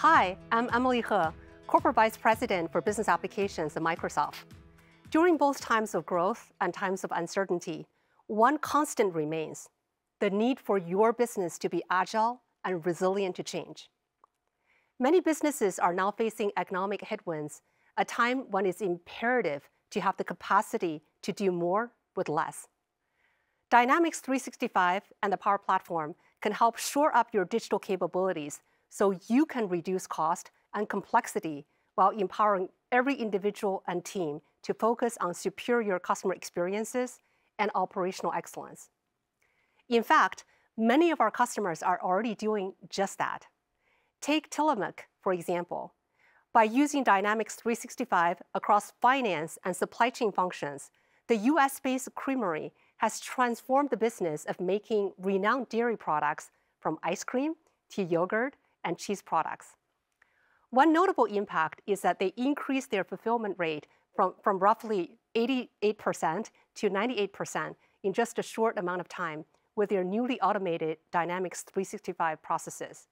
Hi, I'm Emily He, Corporate Vice President for Business Applications at Microsoft. During both times of growth and times of uncertainty, one constant remains: the need for your business to be agile and resilient to change. Many businesses are now facing economic headwinds, a time when it's imperative to have the capacity to do more with less. Dynamics 365 and the Power Platform can help shore up your digital capabilities so you can reduce cost and complexity while empowering every individual and team to focus on superior customer experiences and operational excellence. In fact, many of our customers are already doing just that. Take Tillamook, for example. By using Dynamics 365 across finance and supply chain functions, the US-based creamery has transformed the business of making renowned dairy products from ice cream to yogurt and cheese products. One notable impact is that they increased their fulfillment rate from roughly 88% to 98% in just a short amount of time with their newly automated Dynamics 365 processes.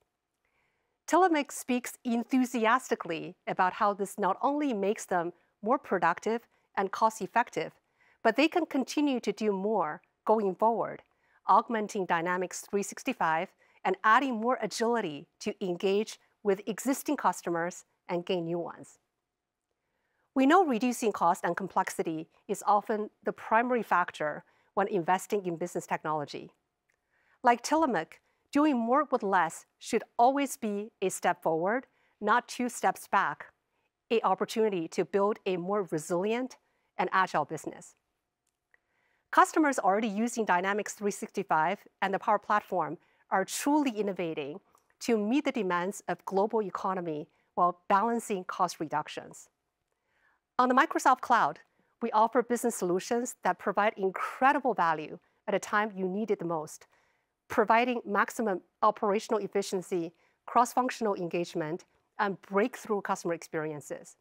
Tillamook speaks enthusiastically about how this not only makes them more productive and cost-effective, but they can continue to do more going forward, augmenting Dynamics 365 and adding more agility to engage with existing customers and gain new ones. We know reducing cost and complexity is often the primary factor when investing in business technology. Like Tillamook, doing more with less should always be a step forward, not 2 steps back, an opportunity to build a more resilient and agile business. Customers already using Dynamics 365 and the Power Platform are truly innovating to meet the demands of global economy while balancing cost reductions. On the Microsoft Cloud, we offer business solutions that provide incredible value at a time you need it the most, providing maximum operational efficiency, cross-functional engagement, and breakthrough customer experiences.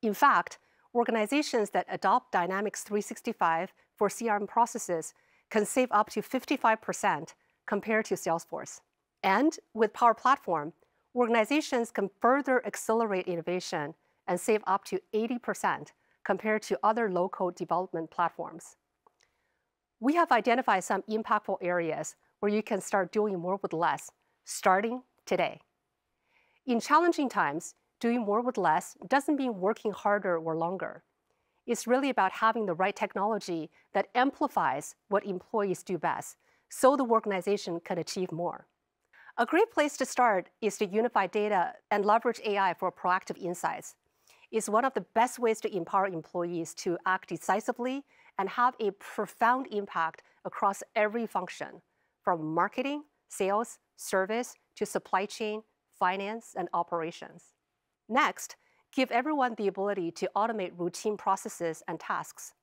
In fact, organizations that adopt Dynamics 365 for CRM processes can save up to 55% compared to Salesforce. And with Power Platform, organizations can further accelerate innovation and save up to 80% compared to other low-code development platforms. We have identified some impactful areas where you can start doing more with less, starting today. In challenging times, doing more with less doesn't mean working harder or longer. It's really about having the right technology that amplifies what employees do best, so the organization can achieve more. A great place to start is to unify data and leverage AI for proactive insights. It's one of the best ways to empower employees to act decisively and have a profound impact across every function, from marketing, sales, service, to supply chain, finance, and operations. Next, give everyone the ability to automate routine processes and tasks.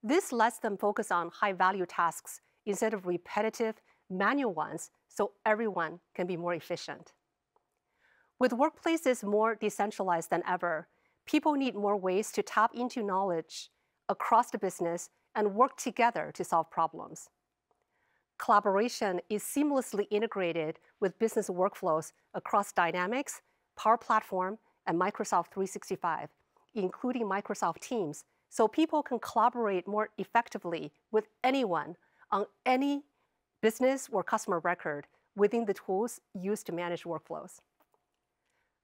This lets them focus on high-value tasks instead of repetitive, manual ones, so everyone can be more efficient. With workplaces more decentralized than ever, people need more ways to tap into knowledge across the business and work together to solve problems. Collaboration is seamlessly integrated with business workflows across Dynamics, Power Platform, and Microsoft 365, including Microsoft Teams, so people can collaborate more effectively with anyone on any business or customer record within the tools used to manage workflows.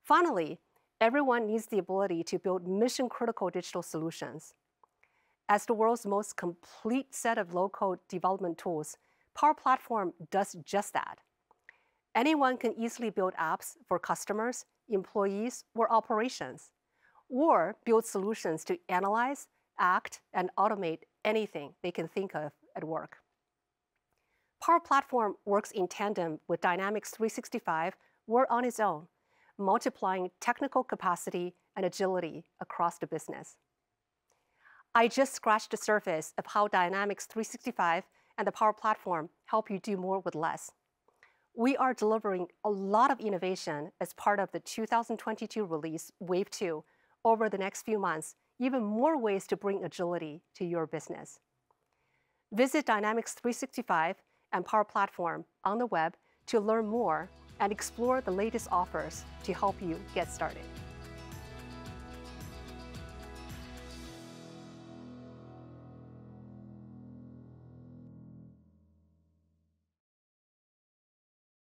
Finally, everyone needs the ability to build mission-critical digital solutions. As the world's most complete set of low-code development tools, Power Platform does just that. Anyone can easily build apps for customers, employees, or operations, or build solutions to analyze, act, and automate anything they can think of at work. Power Platform works in tandem with Dynamics 365 or on its own, multiplying technical capacity and agility across the business. I just scratched the surface of how Dynamics 365 and the Power Platform help you do more with less. We are delivering a lot of innovation as part of the 2022 release, Wave 2, over the next few months, even more ways to bring agility to your business. Visit Dynamics 365 and Power Platform on the web to learn more and explore the latest offers to help you get started.